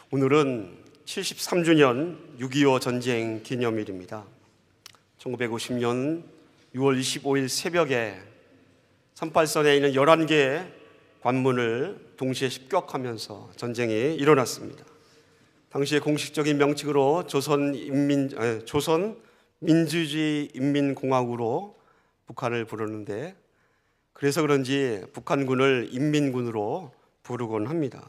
오늘은 73주년 6.25 전쟁 기념일입니다. 1950년 6월 25일 새벽에 38선에 있는 11개의 관문을 동시에 습격하면서 전쟁이 일어났습니다. 당시의 공식적인 명칭으로 조선민주주의 인민공화국으로 북한을 부르는데, 그래서 그런지 북한군을 인민군으로 부르곤 합니다.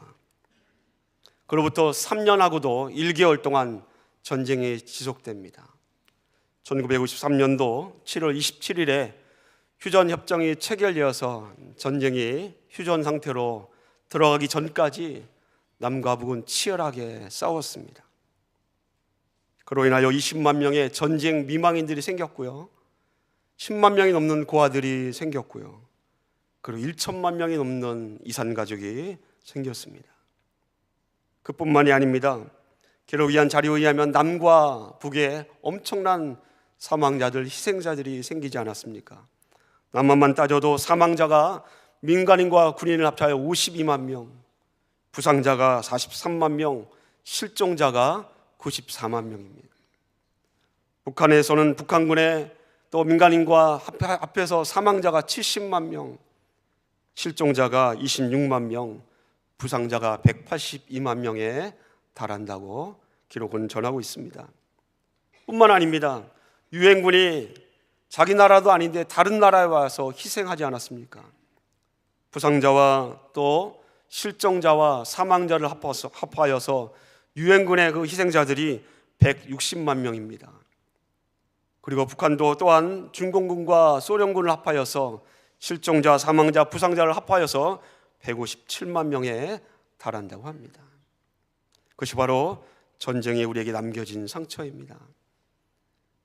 그로부터 3년하고도 1개월 동안 전쟁이 지속됩니다. 1953년도 7월 27일에 휴전협정이 체결되어서 전쟁이 휴전 상태로 들어가기 전까지 남과 북은 치열하게 싸웠습니다. 그로 인하여 20만 명의 전쟁 미망인들이 생겼고요, 10만 명이 넘는 고아들이 생겼고요, 그리고 1천만 명이 넘는 이산가족이 생겼습니다. 그뿐만이 아닙니다. 기록에 의한 자료에 의하면 남과 북에 엄청난 사망자들, 희생자들이 생기지 않았습니까? 남한만 따져도 사망자가 민간인과 군인을 합하여 52만 명, 부상자가 43만 명, 실종자가 94만 명입니다. 북한에서는 북한군의 또 민간인과 합해서 사망자가 70만 명, 실종자가 26만 명, 부상자가 182만 명에 달한다고 기록은 전하고 있습니다. 뿐만 아닙니다. 유엔군이 자기 나라도 아닌데 다른 나라에 와서 희생하지 않았습니까? 부상자와 또 실종자와 사망자를 합하여서 유엔군의 그 희생자들이 160만 명입니다. 그리고 북한도 또한 중공군과 소련군을 합하여서 실종자, 사망자, 부상자를 합하여서 157만 명에 달한다고 합니다. 그것이 바로 전쟁에 우리에게 남겨진 상처입니다.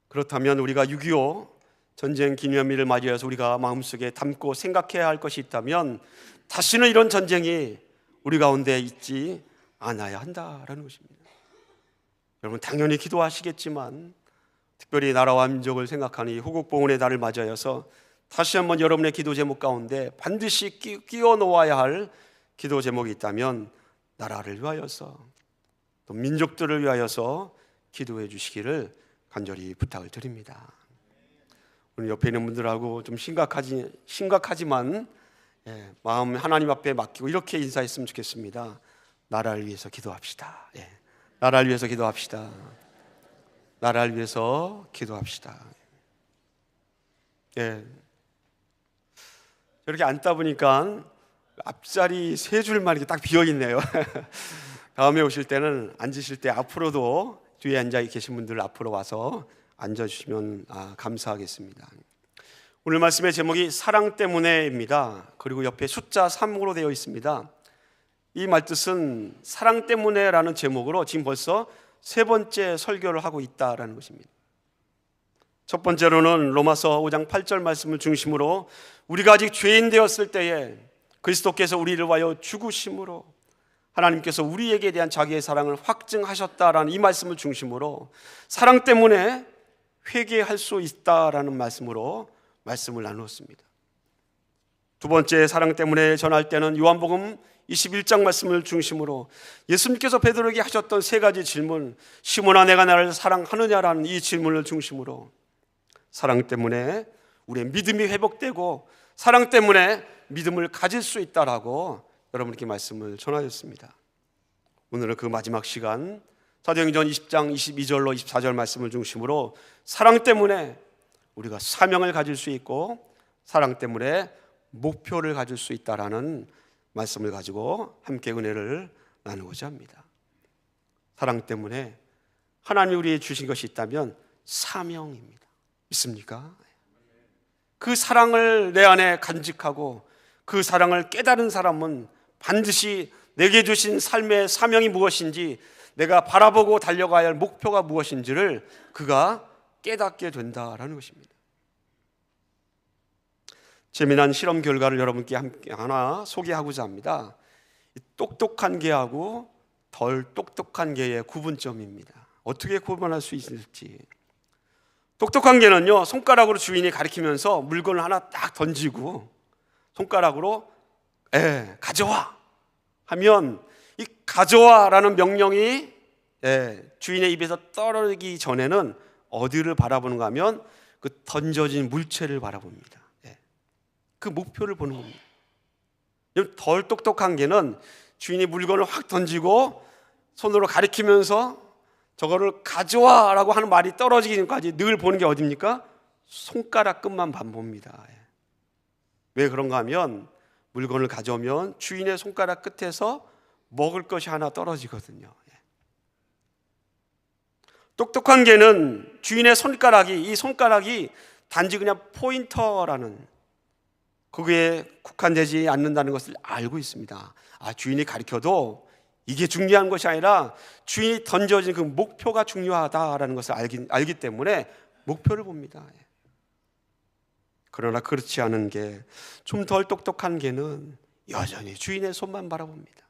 그렇다면 우리가 6.25 전쟁 기념일을 맞이해서 우리가 마음속에 담고 생각해야 할 것이 있다면, 다시는 이런 전쟁이 우리 가운데 있지 않아야 한다라는 것입니다. 여러분 당연히 기도하시겠지만, 특별히 나라와 민족을 생각하는 이 호국봉헌의 날을 맞이해서 다시 한번 여러분의 기도 제목 가운데 반드시 끼워 놓아야 할 기도 제목이 있다면, 나라를 위하여서 또 민족들을 위하여서 기도해 주시기를 간절히 부탁을 드립니다. 오늘 옆에 있는 분들하고 좀 심각하지만 마음 하나님 앞에 맡기고 이렇게 인사했으면 좋겠습니다. 나라를 위해서 기도합시다. 나라를 위해서 기도합시다. 나라를 위해서 기도합시다. 이렇게 앉다 보니까 앞자리 세 줄만 이렇게 딱 비어 있네요. 다음에 오실 때는 앉으실 때 앞으로도 뒤에 앉아 계신 분들 앞으로 와서 앉아주시면 감사하겠습니다. 오늘 말씀의 제목이 사랑 때문에입니다. 그리고 옆에 숫자 3으로 되어 있습니다. 이 말뜻은 사랑 때문에라는 제목으로 지금 벌써 세 번째 설교를 하고 있다라는 것입니다. 첫 번째로는 로마서 5장 8절 말씀을 중심으로 우리가 아직 죄인 되었을 때에 그리스도께서 우리를 위하여 죽으심으로 하나님께서 우리에게 대한 자기의 사랑을 확증하셨다라는 이 말씀을 중심으로 사랑 때문에 회개할 수 있다라는 말씀으로 말씀을 나누었습니다. 두 번째 사랑 때문에 전할 때는 요한복음 21장 말씀을 중심으로 예수님께서 베드로에게 하셨던 세 가지 질문, 시몬아 내가 나를 사랑하느냐라는 이 질문을 중심으로 사랑 때문에 우리의 믿음이 회복되고 사랑 때문에 믿음을 가질 수 있다라고 여러분께 말씀을 전하였습니다. 오늘은 그 마지막 시간 사도행전 20장 22절로 24절 말씀을 중심으로 사랑 때문에 우리가 사명을 가질 수 있고 사랑 때문에 목표를 가질 수 있다라는 말씀을 가지고 함께 은혜를 나누고자 합니다. 사랑 때문에 하나님이 우리에게 주신 것이 있다면 사명입니다. 믿습니까? 그 사랑을 내 안에 간직하고 그 사랑을 깨달은 사람은 반드시 내게 주신 삶의 사명이 무엇인지, 내가 바라보고 달려가야 할 목표가 무엇인지를 그가 깨닫게 된다라는 것입니다. 재미난 실험 결과를 여러분께 함께 하나 소개하고자 합니다. 똑똑한 개하고 덜 똑똑한 개의 구분점입니다. 어떻게 구분할 수 있을지. 똑똑한 개는요, 손가락으로 주인이 가리키면서 물건을 하나 딱 던지고 손가락으로 가져와 하면 이 가져와라는 명령이 주인의 입에서 떨어지기 전에는 어디를 바라보는가 하면 그 던져진 물체를 바라봅니다. 그 목표를 보는 겁니다. 덜 똑똑한 개는 주인이 물건을 확 던지고 손으로 가리키면서 저거를 가져와라고 하는 말이 떨어지기 전까지 늘 보는 게 어딥니까? 손가락 끝만 봅니다. 왜 그런가 하면 물건을 가져오면 주인의 손가락 끝에서 먹을 것이 하나 떨어지거든요. 똑똑한 개는 주인의 이 손가락이 단지 그냥 포인터라는, 거기에 국한되지 않는다는 것을 알고 있습니다. 주인이 가르쳐도 이게 중요한 것이 아니라 주인이 던져진 그 목표가 중요하다라는 것을 알기 때문에 목표를 봅니다. 그러나 그렇지 않은 개, 좀 덜 똑똑한 개는 여전히 주인의 손만 바라봅니다.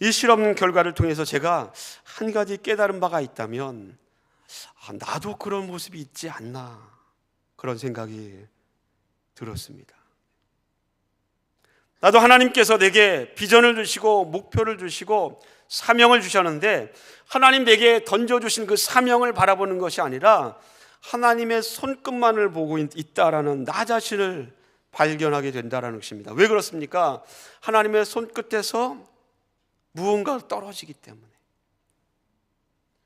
이 실험 결과를 통해서 제가 한 가지 깨달은 바가 있다면, 나도 그런 모습이 있지 않나, 그런 생각이 들었습니다. 나도 하나님께서 내게 비전을 주시고 목표를 주시고 사명을 주셨는데, 하나님 내게 던져주신 그 사명을 바라보는 것이 아니라 하나님의 손끝만을 보고 있다라는 나 자신을 발견하게 된다는 것입니다. 왜 그렇습니까? 하나님의 손끝에서 무언가 떨어지기 때문에,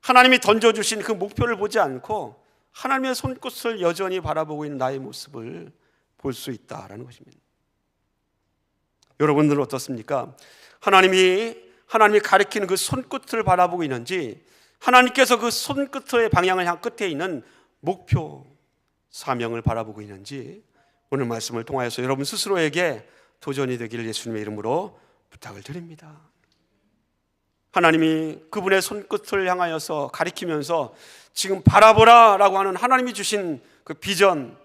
하나님이 던져주신 그 목표를 보지 않고 하나님의 손끝을 여전히 바라보고 있는 나의 모습을 볼 수 있다라는 것입니다. 여러분들은 어떻습니까? 하나님이 가리키는 그 손끝을 바라보고 있는지, 하나님께서 그 손끝의 방향을 향 끝에 있는 목표, 사명을 바라보고 있는지, 오늘 말씀을 통하여서 여러분 스스로에게 도전이 되기를 예수님의 이름으로 부탁을 드립니다. 하나님이 그분의 손끝을 향하여서 가리키면서 지금 바라보라 라고 하는 하나님이 주신 그 비전,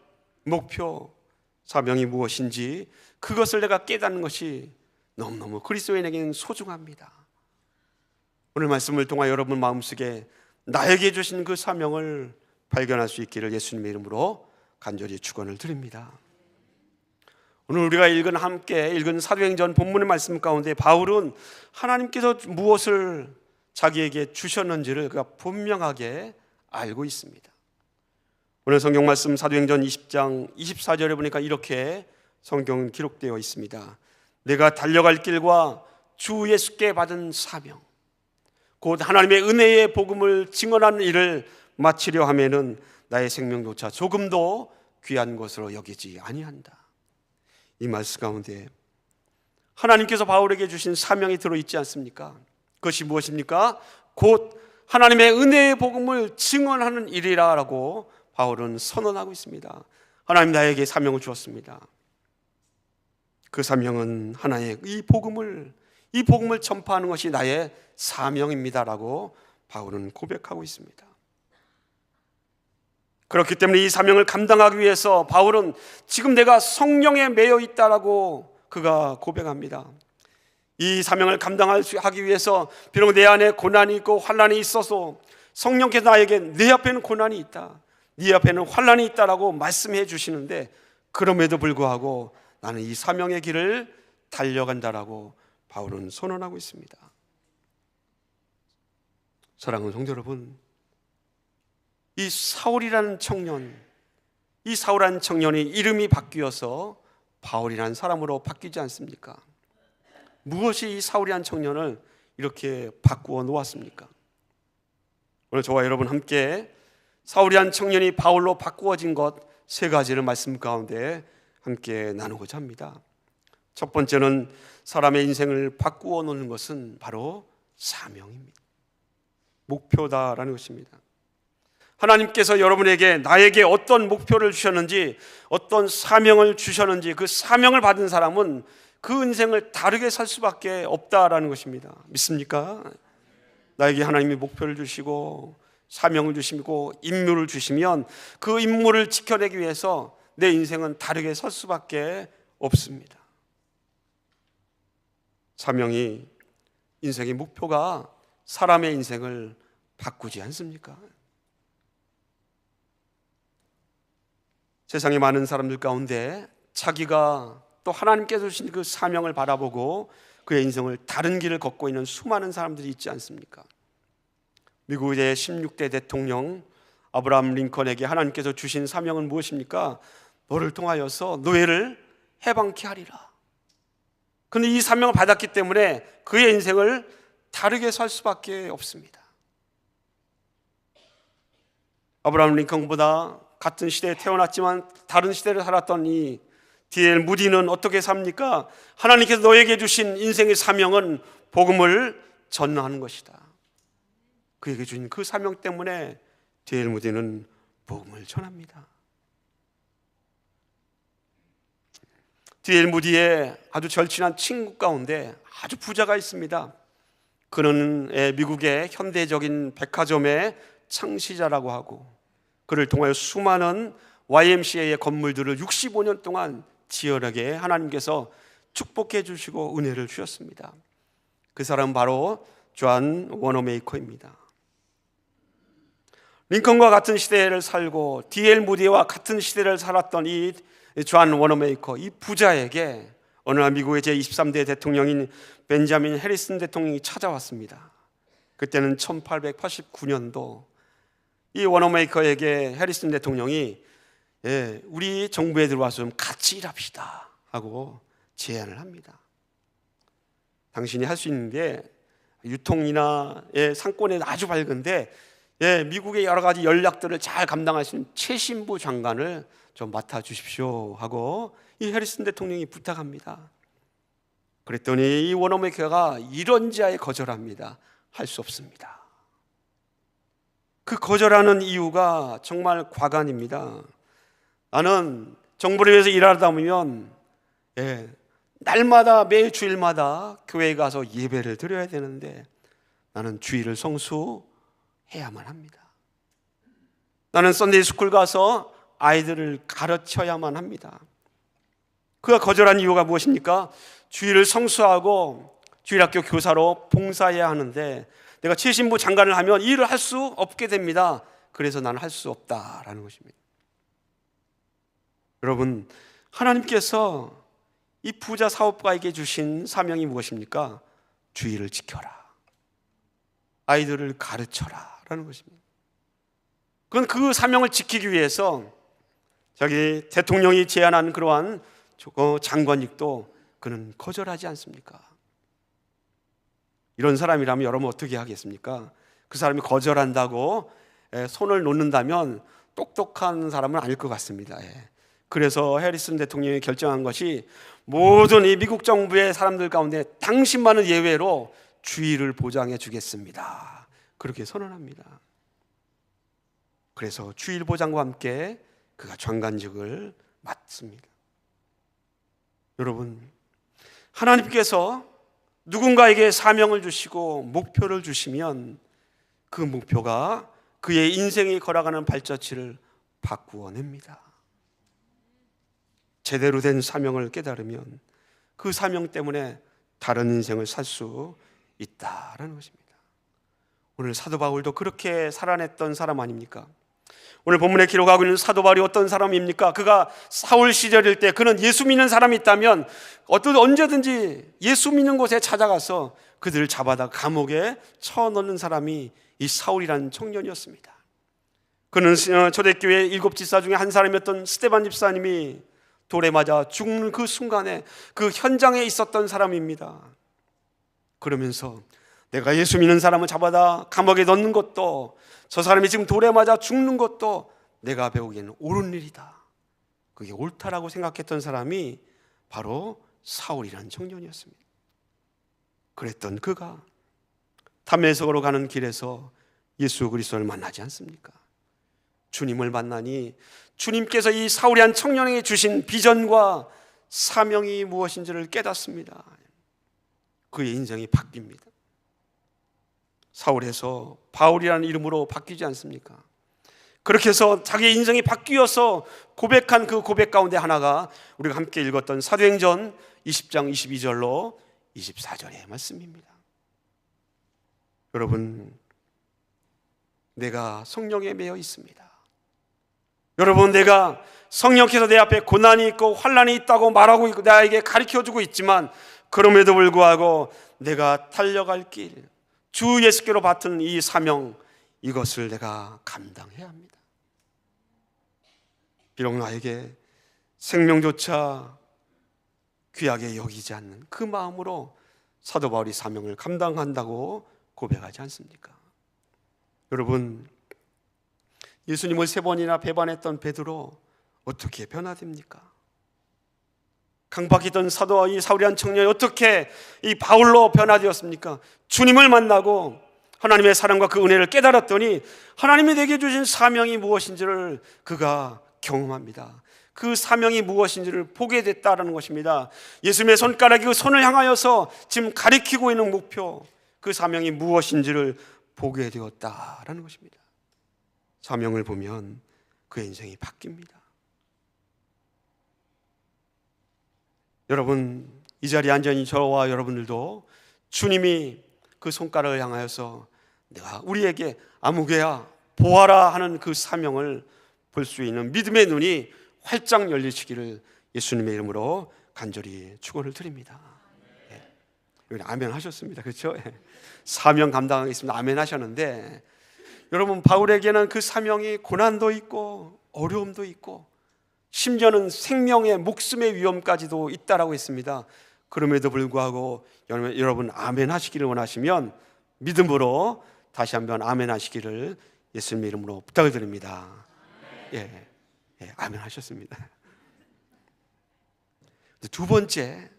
목표, 사명이 무엇인지 그것을 내가 깨닫는 것이 너무너무 그리스도인에게는 소중합니다. 오늘 말씀을 통하여 여러분 마음속에 나에게 주신 그 사명을 발견할 수 있기를 예수님의 이름으로 간절히 축원을 드립니다. 오늘 우리가 함께 읽은 사도행전 본문의 말씀 가운데 바울은 하나님께서 무엇을 자기에게 주셨는지를 그가 분명하게 알고 있습니다. 오늘 성경 말씀 사도행전 20장 24절에 보니까 이렇게 성경은 기록되어 있습니다. 내가 달려갈 길과 주 예수께 받은 사명, 곧 하나님의 은혜의 복음을 증언하는 일을 마치려 하면은 나의 생명조차 조금도 귀한 것으로 여기지 아니한다. 이 말씀 가운데 하나님께서 바울에게 주신 사명이 들어있지 않습니까? 그것이 무엇입니까? 곧 하나님의 은혜의 복음을 증언하는 일이라고 바울은 선언하고 있습니다. 하나님 나에게 사명을 주었습니다. 그 사명은 하나의 이 복음을 전파하는 것이 나의 사명입니다라고 바울은 고백하고 있습니다. 그렇기 때문에 이 사명을 감당하기 위해서 바울은 지금 내가 성령에 매여 있다라고 그가 고백합니다. 이 사명을 감당하기 위해서 비록 내 안에 고난이 있고 환난이 있어서 성령께서 나에게 내 앞에는 고난이 있다, 네 앞에는 환난이 있다라고 말씀해 주시는데, 그럼에도 불구하고 나는 이 사명의 길을 달려간다라고 바울은 선언하고 있습니다. 사랑하는 성도 여러분, 이 사울이라는 청년이 이름이 바뀌어서 바울이라는 사람으로 바뀌지 않습니까? 무엇이 이 사울이라는 청년을 이렇게 바꾸어 놓았습니까? 오늘 저와 여러분 함께 사울이라는 청년이 바울로 바꾸어진 것 세 가지를 말씀 가운데 함께 나누고자 합니다. 첫 번째는 사람의 인생을 바꾸어 놓는 것은 바로 사명입니다. 목표다라는 것입니다. 하나님께서 나에게 어떤 목표를 주셨는지, 어떤 사명을 주셨는지, 그 사명을 받은 사람은 그 인생을 다르게 살 수밖에 없다라는 것입니다. 믿습니까? 나에게 하나님이 목표를 주시고 사명을 주시고 임무를 주시면 그 임무를 지켜내기 위해서 내 인생은 다르게 살 수밖에 없습니다. 사명이, 인생의 목표가 사람의 인생을 바꾸지 않습니까? 세상에 많은 사람들 가운데 자기가 또 하나님께서 주신 그 사명을 바라보고 그의 인생을 다른 길을 걷고 있는 수많은 사람들이 있지 않습니까? 미국의 16대 대통령 아브라함 링컨에게 하나님께서 주신 사명은 무엇입니까? 너를 통하여서 노예를 해방케 하리라. 그런데 이 사명을 받았기 때문에 그의 인생을 다르게 살 수밖에 없습니다. 아브라함 링컨보다 같은 시대에 태어났지만 다른 시대를 살았던 이 D.L. 무디는 어떻게 삽니까? 하나님께서 너에게 주신 인생의 사명은 복음을 전하는 것이다. 그에게 주신 그 사명 때문에 D.L. 무디는 복음을 전합니다. D.L. 무디의 아주 절친한 친구 가운데 아주 부자가 있습니다. 그는 미국의 현대적인 백화점의 창시자라고 하고, 그를 통하여 수많은 YMCA의 건물들을 65년 동안 지어나게 하나님께서 축복해 주시고 은혜를 주셨습니다. 그 사람은 바로 존 워너메이커입니다. 링컨과 같은 시대를 살고 D.L. 무디와 같은 시대를 살았던 이 존 워너메이커, 이 부자에게 어느 날 미국의 제23대 대통령인 벤자민 해리슨 대통령이 찾아왔습니다. 그때는 1889년도 이 워너메이커에게 해리슨 대통령이 우리 정부에 들어와서 좀 같이 일합시다 하고 제안을 합니다. 당신이 할 수 있는 게 유통이나 상권에 아주 밝은데 미국의 여러 가지 연락들을 잘 감당하시는 최신부 장관을 좀 맡아주십시오 하고 이 해리슨 대통령이 부탁합니다. 그랬더니 이 워너메이커가 이런지아에 거절합니다. 할 수 없습니다. 그 거절하는 이유가 정말 과간입니다. 나는 정부를 위해서 일하다 보면 날마다 매일 주일마다 교회에 가서 예배를 드려야 되는데 나는 주일을 성수해야만 합니다. 나는 썬데이 스쿨 가서 아이들을 가르쳐야만 합니다. 그가 거절한 이유가 무엇입니까? 주일을 성수하고 주일학교 교사로 봉사해야 하는데 내가 최신부 장관을 하면 일을 할 수 없게 됩니다. 그래서 나는 할 수 없다라는 것입니다. 여러분, 하나님께서 이 부자 사업가에게 주신 사명이 무엇입니까? 주일을 지켜라, 아이들을 가르쳐라 라는 것입니다. 그건 그 사명을 지키기 위해서 자기 대통령이 제안한 그러한 장관직도 그는 거절하지 않습니까? 이런 사람이라면 여러분 어떻게 하겠습니까? 그 사람이 거절한다고 손을 놓는다면 똑똑한 사람은 아닐 것 같습니다. 그래서 해리슨 대통령이 결정한 것이 모든 이 미국 정부의 사람들 가운데 당신만은 예외로 주의를 보장해 주겠습니다. 그렇게 선언합니다. 그래서 주일 보장과 함께 그가 장관직을 맡습니다. 여러분, 하나님께서 누군가에게 사명을 주시고 목표를 주시면 그 목표가 그의 인생이 걸어가는 발자취를 바꾸어 냅니다. 제대로 된 사명을 깨달으면 그 사명 때문에 다른 인생을 살 수 있다라는 것입니다. 오늘 사도 바울도 그렇게 살아냈던 사람 아닙니까? 오늘 본문에 기록하고 있는 사도 바울이 어떤 사람입니까? 그가 사울 시절일 때 그는 예수 믿는 사람이 있다면 언제든지 예수 믿는 곳에 찾아가서 그들을 잡아다 감옥에 쳐넣는 사람이 이 사울이라는 청년이었습니다. 그는 초대교회 7 집사 중에 한 사람이었던 스데반 집사님이 돌에 맞아 죽는 그 순간에 그 현장에 있었던 사람입니다. 그러면서 내가 예수 믿는 사람을 잡아다 감옥에 넣는 것도, 저 사람이 지금 돌에 맞아 죽는 것도 내가 배우기에는 옳은 일이다, 그게 옳다라고 생각했던 사람이 바로 사울이라는 청년이었습니다. 그랬던 그가 담메색으로 가는 길에서 예수 그리스도를 만나지 않습니까? 주님을 만나니 주님께서 이 사울이란 청년에게 주신 비전과 사명이 무엇인지를 깨닫습니다. 그의 인생이 바뀝니다. 사울에서 바울이라는 이름으로 바뀌지 않습니까? 그렇게 해서 자기의 인생이 바뀌어서 고백한 그 고백 가운데 하나가 우리가 함께 읽었던 사도행전 20장 22절로 24절의 말씀입니다. 여러분, 내가 성령에 매여 있습니다. 여러분, 내가 성령께서 내 앞에 고난이 있고 환난이 있다고 말하고 있고 나에게 가르쳐주고 있지만 그럼에도 불구하고 내가 달려갈 길, 주 예수께로 받은 이 사명, 이것을 내가 감당해야 합니다. 비록 나에게 생명조차 귀하게 여기지 않는 그 마음으로 사도 바울이 사명을 감당한다고 고백하지 않습니까? 여러분, 예수님을 3번이나 배반했던 베드로 어떻게 변화됩니까? 강박이던 사도와 이 사울이란 청년이 어떻게 이 바울로 변화되었습니까? 주님을 만나고 하나님의 사랑과 그 은혜를 깨달았더니 하나님이 내게 주신 사명이 무엇인지를 그가 경험합니다. 그 사명이 무엇인지를 보게 됐다라는 것입니다. 예수님의 손가락이 그 손을 향하여서 지금 가리키고 있는 목표, 그 사명이 무엇인지를 보게 되었다라는 것입니다. 사명을 보면 그의 인생이 바뀝니다. 여러분, 이 자리에 앉아 있는 저와 여러분들도 주님이 그 손가락을 향하여서 내가 우리에게 아무개야 보아라 하는 그 사명을 볼 수 있는 믿음의 눈이 활짝 열리시기를 예수님의 이름으로 간절히 축원을 드립니다. 여기 아멘 하셨습니다. 그렇죠? 사명 감당하겠습니다. 아멘 하셨는데, 여러분, 바울에게는 그 사명이 고난도 있고 어려움도 있고 심지어는 생명의 목숨의 위험까지도 있다라고 했습니다. 그럼에도 불구하고 여러분 아멘 하시기를 원하시면 믿음으로 다시 한번 아멘 하시기를 예수님의 이름으로 부탁을 드립니다. 예, 아멘 하셨습니다. 두 번째,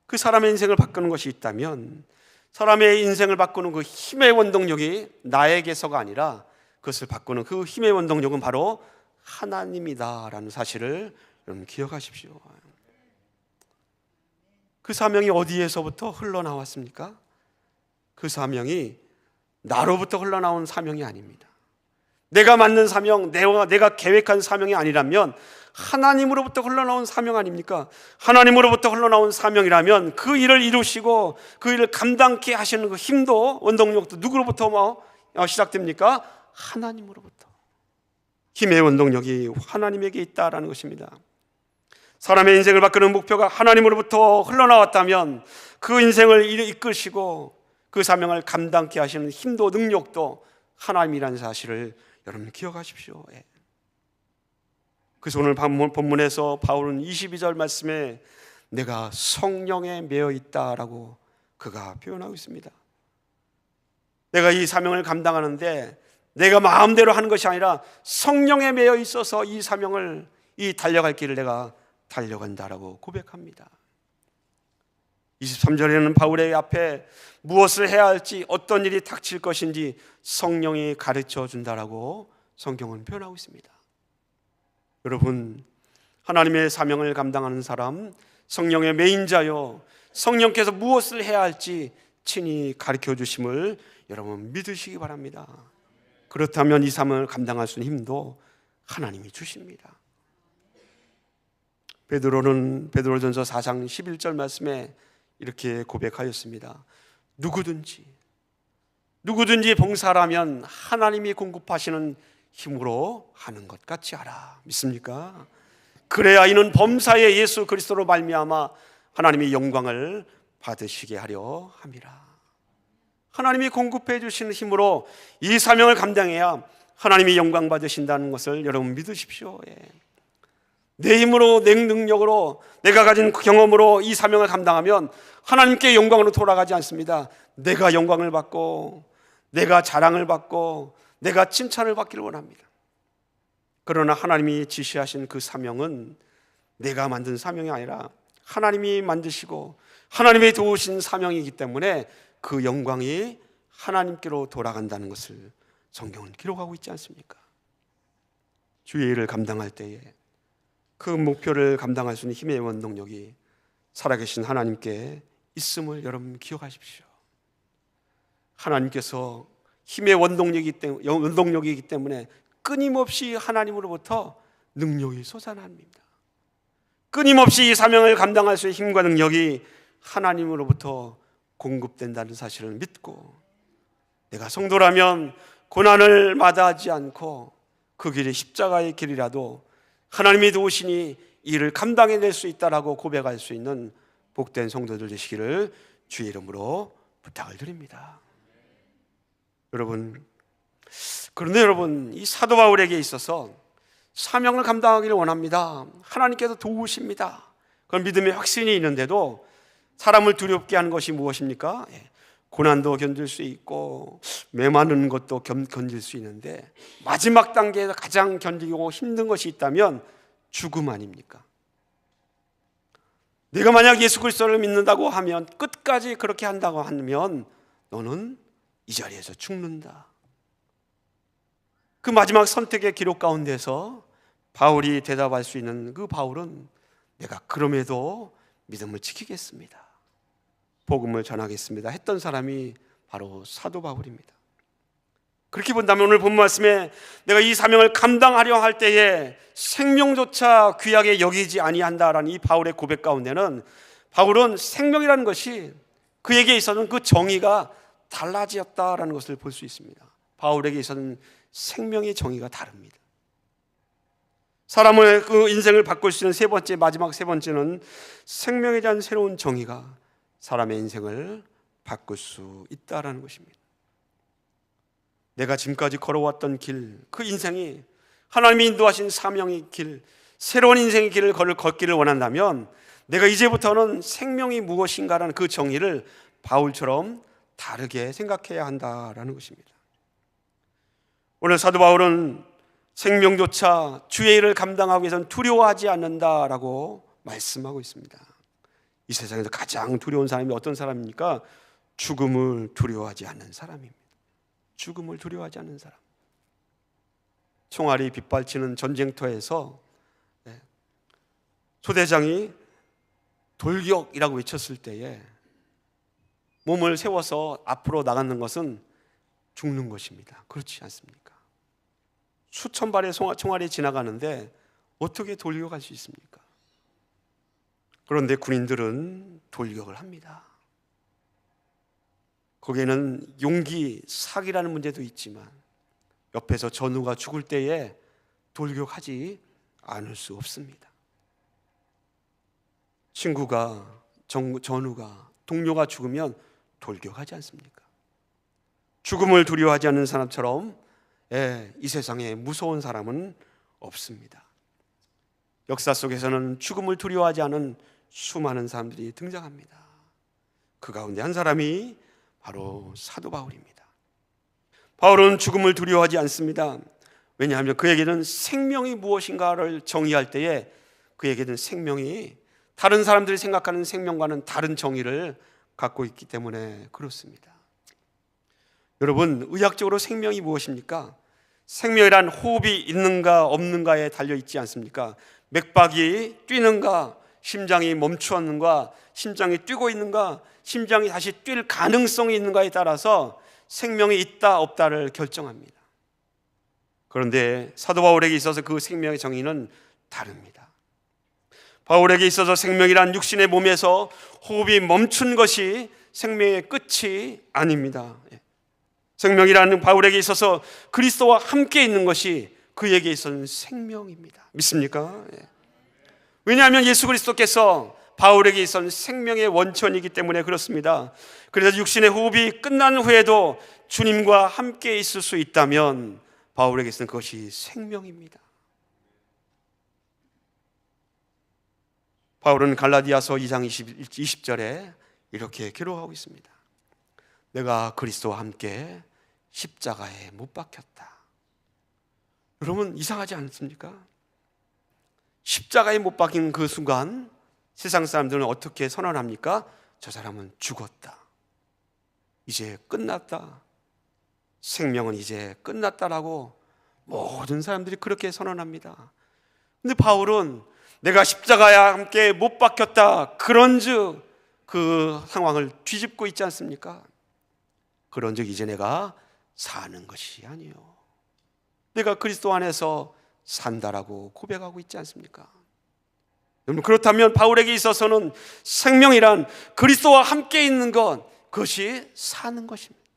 그 사람의 인생을 바꾸는 것이 있다면 사람의 인생을 바꾸는 그 힘의 원동력이 나에게서가 아니라 그것을 바꾸는 그 힘의 원동력은 바로 하나님이다라는 사실을 여러분 기억하십시오. 그 사명이 어디에서부터 흘러나왔습니까? 그 사명이 나로부터 흘러나온 사명이 아닙니다. 내가 만든 사명, 내가 계획한 사명이 아니라면 하나님으로부터 흘러나온 사명 아닙니까? 하나님으로부터 흘러나온 사명이라면 그 일을 이루시고 그 일을 감당케 하시는 그 힘도 원동력도 누구로부터 시작됩니까? 하나님으로부터. 힘의 원동력이 하나님에게 있다라는 것입니다. 사람의 인생을 바꾸는 목표가 하나님으로부터 흘러나왔다면 그 인생을 이끄시고 그 사명을 감당케 하시는 힘도 능력도 하나님이라는 사실을 여러분 기억하십시오. 그래서 오늘 본문에서 바울은 22절 말씀에 내가 성령에 매여 있다라고 그가 표현하고 있습니다. 내가 이 사명을 감당하는데 내가 마음대로 하는 것이 아니라 성령에 매여 있어서 이 사명을, 이 달려갈 길을 내가 달려간다라고 고백합니다. 23절에는 바울의 앞에 무엇을 해야 할지, 어떤 일이 닥칠 것인지 성령이 가르쳐 준다라고 성경은 표현하고 있습니다. 여러분, 하나님의 사명을 감당하는 사람, 성령의 매인자요, 성령께서 무엇을 해야 할지 친히 가르쳐 주심을 여러분 믿으시기 바랍니다. 그렇다면 이 사명을 감당할 수 있는 힘도 하나님이 주십니다. 베드로는 베드로전서 4장 11절 말씀에 이렇게 고백하였습니다. 누구든지 봉사라면 하나님이 공급하시는 힘으로 하는 것 같이 하라. 믿습니까? 그래야 이는 범사의 예수 그리스도로 말미암아 하나님의 영광을 받으시게 하려 함이라. 하나님이 공급해 주시는 힘으로 이 사명을 감당해야 하나님이 영광 받으신다는 것을 여러분 믿으십시오. 내 힘으로, 내 능력으로, 내가 가진 경험으로 이 사명을 감당하면 하나님께 영광으로 돌아가지 않습니다. 내가 영광을 받고, 내가 자랑을 받고, 내가 칭찬을 받기를 원합니다. 그러나 하나님이 지시하신 그 사명은 내가 만든 사명이 아니라 하나님이 만드시고 하나님이 도우신 사명이기 때문에 그 영광이 하나님께로 돌아간다는 것을 성경은 기록하고 있지 않습니까? 주의 일을 감당할 때에 그 목표를 감당할 수 있는 힘의 원동력이 살아계신 하나님께 있음을 여러분 기억하십시오. 하나님께서 힘의 원동력이기 때문에 끊임없이 하나님으로부터 능력이 솟아납니다. 끊임없이 이 사명을 감당할 수 있는 힘과 능력이 하나님으로부터 공급된다는 사실을 믿고, 내가 성도라면 고난을 마다하지 않고 그 길이 십자가의 길이라도 하나님이 도우시니 이를 감당해낼 수 있다라고 고백할 수 있는 복된 성도들 되시기를 주의 이름으로 부탁을 드립니다. 그런데 여러분, 이 사도 바울에게 있어서 사명을 감당하기를 원합니다. 하나님께서 도우십니다. 그런 믿음의 확신이 있는데도 사람을 두렵게 하는 것이 무엇입니까? 고난도 견딜 수 있고 메마른 것도 견딜 수 있는데 마지막 단계에서 가장 견디고 힘든 것이 있다면 죽음 아닙니까? 내가 만약 예수 그리스도를 믿는다고 하면, 끝까지 그렇게 한다고 하면 너는 이 자리에서 죽는다. 그 마지막 선택의 기록 가운데서 바울이 대답할 수 있는 그 바울은 내가 그럼에도 믿음을 지키겠습니다, 복음을 전하겠습니다 했던 사람이 바로 사도 바울입니다. 그렇게 본다면 오늘 본 말씀에 내가 이 사명을 감당하려 할 때에 생명조차 귀하게 여기지 아니한다라는 이 바울의 고백 가운데는 바울은 생명이라는 것이 그에게 있어서는 그 정의가 달라졌다라는 것을 볼 수 있습니다. 바울에게 있어서는 생명의 정의가 다릅니다. 사람의 그 인생을 바꿀 수 있는 마지막 세 번째는 생명에 대한 새로운 정의가 사람의 인생을 바꿀 수 있다라는 것입니다. 내가 지금까지 걸어왔던 길, 그 인생이 하나님이 인도하신 사명의 길, 새로운 인생의 길을 걷기를 원한다면 내가 이제부터는 생명이 무엇인가라는 그 정의를 바울처럼 다르게 생각해야 한다라는 것입니다. 오늘 사도 바울은 생명조차 주의 일을 감당하기 위해서는 두려워하지 않는다라고 말씀하고 있습니다. 이 세상에서 가장 두려운 사람이 어떤 사람입니까? 죽음을 두려워하지 않는 사람입니다. 죽음을 두려워하지 않는 사람. 총알이 빗발치는 전쟁터에서 소대장이 돌격이라고 외쳤을 때에 몸을 세워서 앞으로 나가는 것은 죽는 것입니다. 그렇지 않습니까? 수천 발의 총알이 지나가는데 어떻게 돌격할 수 있습니까? 그런데 군인들은 돌격을 합니다. 거기에는 용기, 사기라는 문제도 있지만 옆에서 전우가 죽을 때에 돌격하지 않을 수 없습니다. 친구가, 전우가, 동료가 죽으면 돌격하지 않습니까? 죽음을 두려워하지 않는 사람처럼 이 세상에 무서운 사람은 없습니다. 역사 속에서는 죽음을 두려워하지 않은 수많은 사람들이 등장합니다. 그 가운데 한 사람이 바로 사도 바울입니다. 바울은 죽음을 두려워하지 않습니다. 왜냐하면 그에게는 생명이 무엇인가를 정의할 때에 그에게는 생명이 다른 사람들이 생각하는 생명과는 다른 정의를 갖고 있기 때문에 그렇습니다. 여러분, 의학적으로 생명이 무엇입니까? 생명이란 호흡이 있는가 없는가에 달려있지 않습니까? 맥박이 뛰는가, 심장이 멈추었는가, 심장이 뛰고 있는가, 심장이 다시 뛸 가능성이 있는가에 따라서 생명이 있다 없다를 결정합니다. 그런데 사도 바울에게 있어서 그 생명의 정의는 다릅니다. 바울에게 있어서 생명이란 육신의 몸에서 호흡이 멈춘 것이 생명의 끝이 아닙니다. 생명이라는 바울에게 있어서 그리스도와 함께 있는 것이 그에게 있어서는 생명입니다. 믿습니까? 왜냐하면 예수 그리스도께서 바울에게 있어서는 생명의 원천이기 때문에 그렇습니다. 그래서 육신의 호흡이 끝난 후에도 주님과 함께 있을 수 있다면 바울에게 있어서는 그것이 생명입니다. 바울은 갈라디아서 2장 20절에 이렇게 기록하고 있습니다. 내가 그리스도와 함께 십자가에 못 박혔다. 여러분, 이상하지 않습니까? 십자가에 못 박힌 그 순간 세상 사람들은 어떻게 선언합니까? 저 사람은 죽었다. 이제 끝났다. 생명은 이제 끝났다라고 모든 사람들이 그렇게 선언합니다. 근데 바울은 내가 십자가에 함께 못 박혔다, 그런즉 그 상황을 뒤집고 있지 않습니까? 그런즉 이제 내가 사는 것이 아니요, 내가 그리스도 안에서 산다라고 고백하고 있지 않습니까? 여러분, 그렇다면 바울에게 있어서는 생명이란 그리스도와 함께 있는 것, 그것이 사는 것입니다.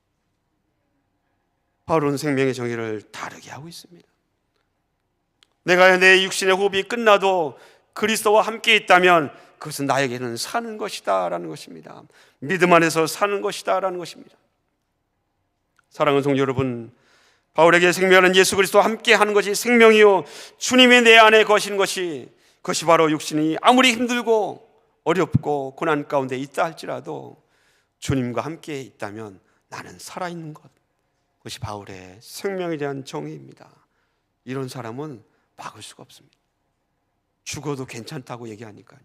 바울은 생명의 정의를 다르게 하고 있습니다. 내가 내 육신의 호흡이 끝나도 그리스도와 함께 있다면 그것은 나에게는 사는 것이다 라는 것입니다. 믿음 안에서 사는 것이다 라는 것입니다. 사랑하는 성도 여러분, 바울에게 생명은 예수 그리스도와 함께 하는 것이 생명이요 주님의 내 안에 거신 그것이 바로 육신이 아무리 힘들고 어렵고 고난 가운데 있다 할지라도 주님과 함께 있다면 나는 살아있는 것, 그것이 바울의 생명에 대한 정의입니다. 이런 사람은 막을 수가 없습니다. 죽어도 괜찮다고 얘기하니까요.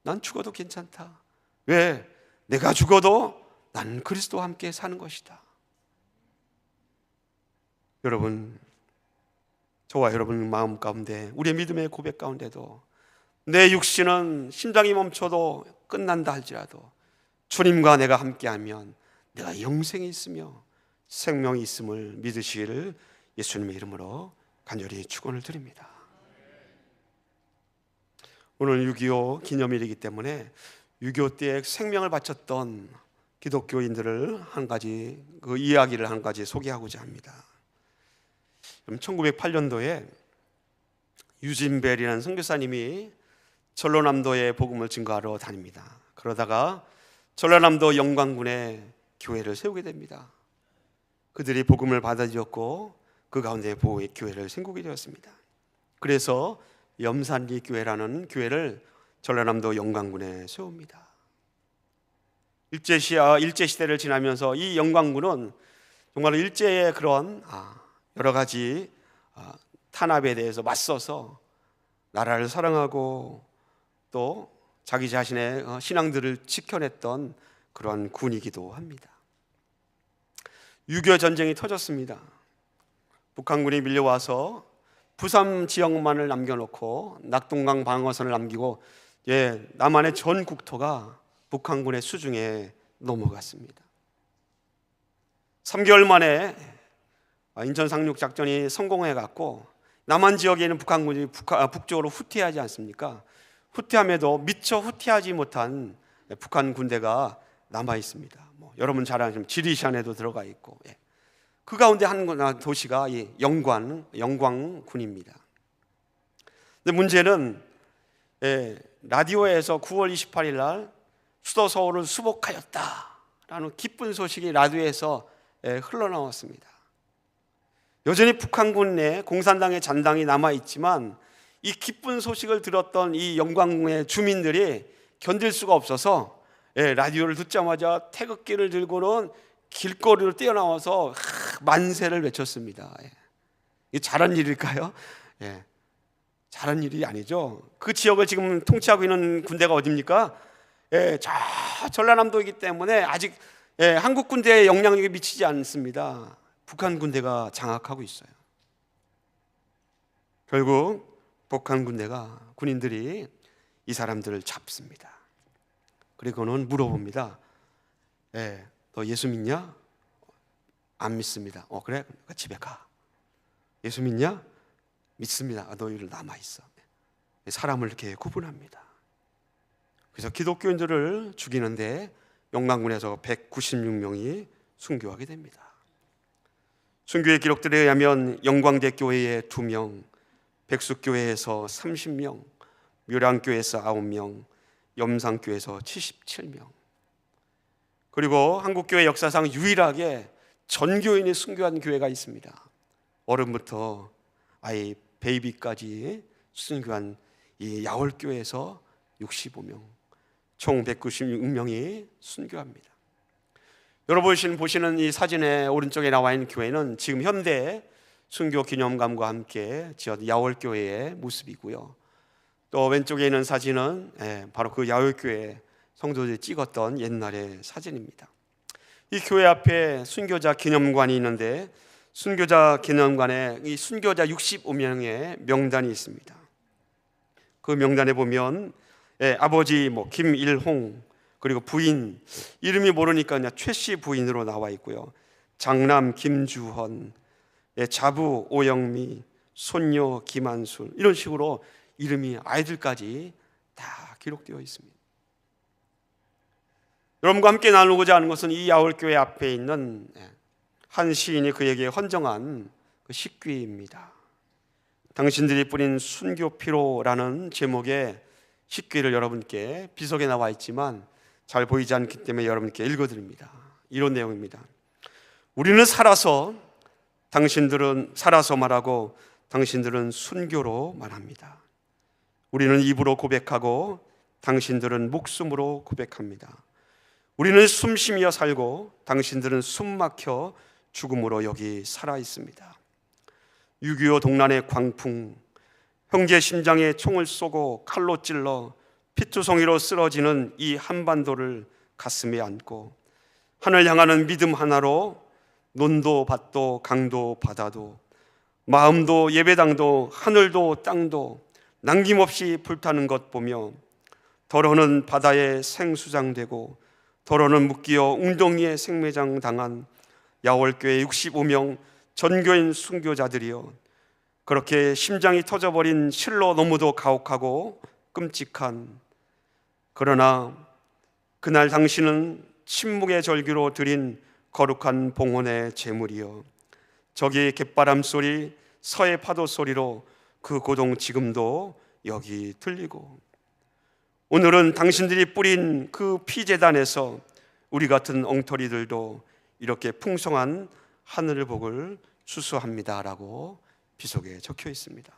난 죽어도 괜찮다. 왜? 내가 죽어도 나는 그리스도와 함께 사는 것이다. 여러분, 저와 여러분 마음 가운데, 우리의 믿음의 고백 가운데도 내 육신은 심장이 멈춰도 끝난다 할지라도 주님과 내가 함께하면 내가 영생이 있으며 생명이 있음을 믿으시기를 예수님의 이름으로 간절히 축원을 드립니다. 오늘 6.25 기념일이기 때문에 6.25 때 생명을 바쳤던 기독교인들을 한 가지, 그 이야기를 한 가지 소개하고자 합니다. 1908년도에 유진벨이라는 선교사님이 전라남도에 복음을 증거하러 다닙니다. 그러다가 전라남도 영광군에 교회를 세우게 됩니다. 그들이 복음을 받아들였고 그 가운데 교회를 세우게 되었습니다. 그래서 염산리 교회라는 교회를 전라남도 영광군에 세웁니다. 일제시대를 지나면서 이 영광군은 정말 일제의 그런 여러 가지 탄압에 대해서 맞서서 나라를 사랑하고 또 자기 자신의 신앙들을 지켜냈던 그러한 군이기도 합니다. 6.25 전쟁이 터졌습니다. 북한군이 밀려와서 부산 지역만을 남겨놓고 낙동강 방어선을 남기고 남한의 전 국토가 북한군의 수중에 넘어갔습니다. 3개월 만에 인천 상륙 작전이 성공해갖고 남한 지역에 있는 북한군이 북쪽으로 후퇴하지 않습니까? 후퇴함에도 미처 후퇴하지 못한 북한 군대가 남아 있습니다. 여러분 잘 아시는 지리산에도 들어가 있고, 그 가운데 한 도시가 영광군입니다. 근데 문제는 라디오에서 9월 28일 날 수도 서울을 수복하였다라는 기쁜 소식이 라디오에서 흘러나왔습니다. 여전히 북한군 내 공산당의 잔당이 남아있지만 이 기쁜 소식을 들었던 이 영광군의 주민들이 견딜 수가 없어서 라디오를 듣자마자 태극기를 들고는 길거리로 뛰어나와서 만세를 외쳤습니다. 이게 잘한 일일까요? 잘한 일이 아니죠. 그 지역을 지금 통치하고 있는 군대가 어디입니까? 저 전라남도이기 때문에 아직 한국 군대의 영향력이 미치지 않습니다. 북한 군대가 장악하고 있어요. 결국 북한 군인들이 이 사람들을 잡습니다. 그리고는 물어봅니다. 너 예수 믿냐? 안 믿습니다. 그래? 그러니까 집에 가. 예수 믿냐? 믿습니다. 너희들 남아있어. 사람을 이렇게 구분합니다. 그래서 기독교인들을 죽이는데 영광군에서 196명이 순교하게 됩니다. 순교의 기록들에 의하면 영광대 교회에 2명, 백숙교회에서 30명, 묘량교회에서 9명, 염상교회에서 77명. 그리고 한국교회 역사상 유일하게 전교인이 순교한 교회가 있습니다. 어른부터 아이 베이비까지 순교한 이 야월교회에서 65명, 총 196명이 순교합니다. 여러분 보시는 이 사진의 오른쪽에 나와 있는 교회는 지금 현대 순교 기념관과 함께 지은 야월교회의 모습이고요. 또 왼쪽에 있는 사진은 바로 그 야월교회 성도들이 찍었던 옛날의 사진입니다. 이 교회 앞에 순교자 기념관이 있는데 순교자 기념관에 이 순교자 65명의 명단이 있습니다. 그 명단에 보면 아버지 김일홍, 그리고 부인 이름이 모르니까 그냥 최씨 부인으로 나와 있고요. 장남 김주헌, 자부 오영미, 손녀 김한술, 이런 식으로 이름이 아이들까지 다 기록되어 있습니다. 여러분과 함께 나누고자 하는 것은 이 야월교회 앞에 있는 한 시인이 그에게 헌정한 그 식귀입니다. 당신들이 뿌린 순교 피로라는 제목의 식기를 여러분께 비석에 나와 있지만 잘 보이지 않기 때문에 여러분께 읽어드립니다. 이런 내용입니다. 우리는 살아서 말하고 당신들은 순교로 말합니다. 우리는 입으로 고백하고 당신들은 목숨으로 고백합니다. 우리는 숨쉬며 살고 당신들은 숨막혀 죽음으로 여기 살아 있습니다. 6.25 동란의 광풍, 형제 심장에 총을 쏘고 칼로 찔러 피투성이로 쓰러지는 이 한반도를 가슴에 안고 하늘 향하는 믿음 하나로 논도 밭도 강도 바다도 마음도 예배당도 하늘도 땅도 남김없이 불타는 것 보며 더러는 바다에 생수장되고 더러는 묶여 웅덩이에 생매장 당한 야월교회 65명 전교인 순교자들이여, 그렇게 심장이 터져버린 실로 너무도 가혹하고 끔찍한, 그러나 그날 당신은 침묵의 절기로 드린 거룩한 봉헌의 제물이여, 저기 갯바람 소리 서해 파도 소리로 그 고동 지금도 여기 들리고, 오늘은 당신들이 뿌린 그 피제단에서 우리 같은 엉터리들도 이렇게 풍성한 하늘의 복을 수수합니다라고 비석에 적혀 있습니다.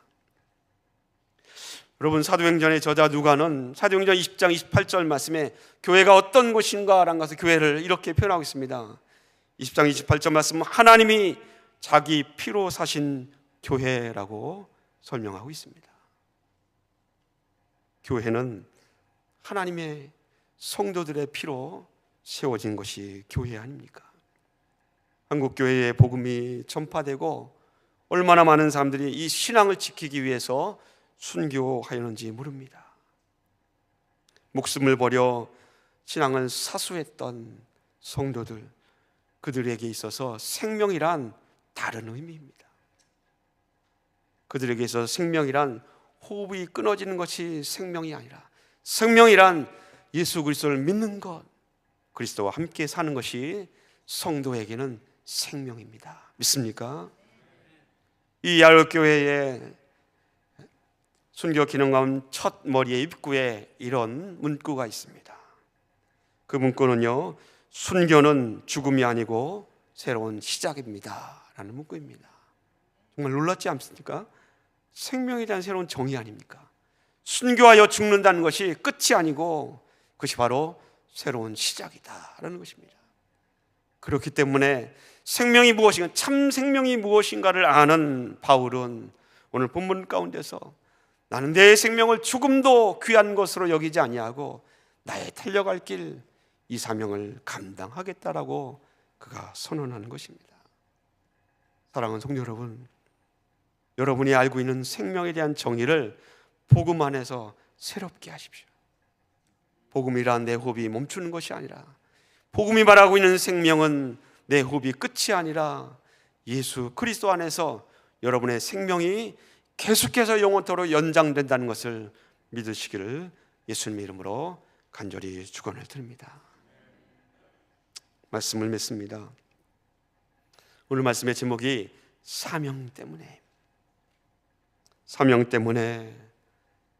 여러분, 사도행전의 저자 누가는 사도행전 20장 28절 말씀에 교회가 어떤 곳인가라는 것을 교회를 이렇게 표현하고 있습니다. 20장 28절 말씀은 하나님이 자기 피로 사신 교회라고 설명하고 있습니다. 교회는 하나님의 성도들의 피로 세워진 것이 교회 아닙니까? 한국교회의 복음이 전파되고 얼마나 많은 사람들이 이 신앙을 지키기 위해서 순교하였는지 모릅니다. 목숨을 버려 신앙을 사수했던 성도들, 그들에게 있어서 생명이란 다른 의미입니다. 그들에게 있어서 생명이란 호흡이 끊어지는 것이 생명이 아니라 생명이란 예수 그리스도를 믿는 것, 그리스도와 함께 사는 것이 성도에게는 생명입니다. 믿습니까? 이 야외교회의 순교 기념관 첫 머리의 입구에 이런 문구가 있습니다. 그 문구는요, 순교는 죽음이 아니고 새로운 시작입니다 라는 문구입니다. 정말 놀랍지 않습니까? 생명에 대한 새로운 정의 아닙니까? 순교하여 죽는다는 것이 끝이 아니고 그것이 바로 새로운 시작이다 라는 것입니다. 그렇기 때문에 생명이 무엇인가, 참 생명이 무엇인가를 아는 바울은 오늘 본문 가운데서 나는 내 생명을 죽음도 귀한 것으로 여기지 아니하고 나의 달려갈 길 이 사명을 감당하겠다라고 그가 선언하는 것입니다. 사랑하는 성도 여러분, 여러분이 알고 있는 생명에 대한 정의를 복음 안에서 새롭게 하십시오. 복음이란 내 호흡이 멈추는 것이 아니라, 복음이 말하고 있는 생명은 내 호흡이 끝이 아니라 예수 그리스도 안에서 여러분의 생명이 계속해서 영원토록 연장된다는 것을 믿으시기를 예수님의 이름으로 간절히 축원을 드립니다. 말씀을 맺습니다. 오늘 말씀의 제목이 사명 때문에, 사명 때문에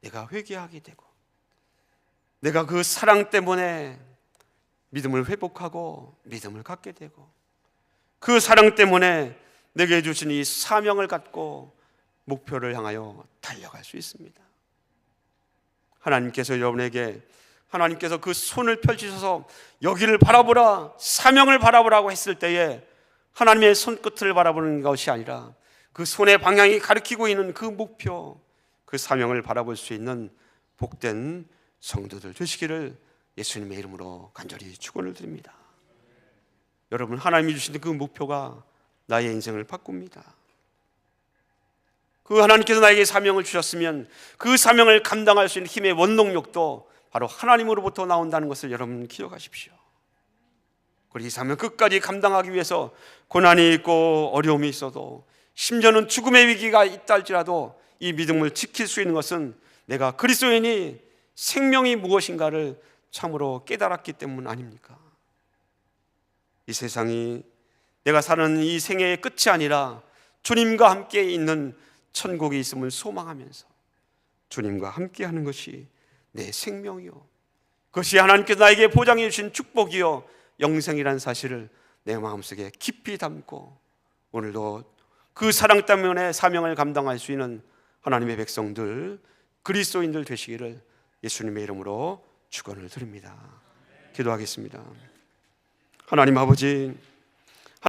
내가 회개하게 되고, 내가 그 사랑 때문에 믿음을 회복하고 믿음을 갖게 되고, 그 사랑 때문에 내게 주신 이 사명을 갖고 목표를 향하여 달려갈 수 있습니다. 하나님께서 여러분에게, 하나님께서 그 손을 펼치셔서 여기를 바라보라, 사명을 바라보라고 했을 때에 하나님의 손끝을 바라보는 것이 아니라 그 손의 방향이 가리키고 있는 그 목표, 그 사명을 바라볼 수 있는 복된 성도들 되시기를 예수님의 이름으로 간절히 축원을 드립니다. 여러분, 하나님이 주신 그 목표가 나의 인생을 바꿉니다. 그 하나님께서 나에게 사명을 주셨으면 그 사명을 감당할 수 있는 힘의 원동력도 바로 하나님으로부터 나온다는 것을 여러분 기억하십시오. 그리고 이 사명 끝까지 감당하기 위해서 고난이 있고 어려움이 있어도, 심지어는 죽음의 위기가 있다 할지라도 이 믿음을 지킬 수 있는 것은 내가 그리스도인이 생명이 무엇인가를 참으로 깨달았기 때문 아닙니까? 이 세상이 내가 사는 이 생애의 끝이 아니라 주님과 함께 있는 천국이 있음을 소망하면서 주님과 함께하는 것이 내 생명이요, 그것이 하나님께서 나에게 보장해 주신 축복이요 영생이라는 사실을 내 마음속에 깊이 담고 오늘도 그 사랑 때문에 사명을 감당할 수 있는 하나님의 백성들, 그리스도인들 되시기를 예수님의 이름으로 축원을 드립니다. 기도하겠습니다. 하나님 아버지,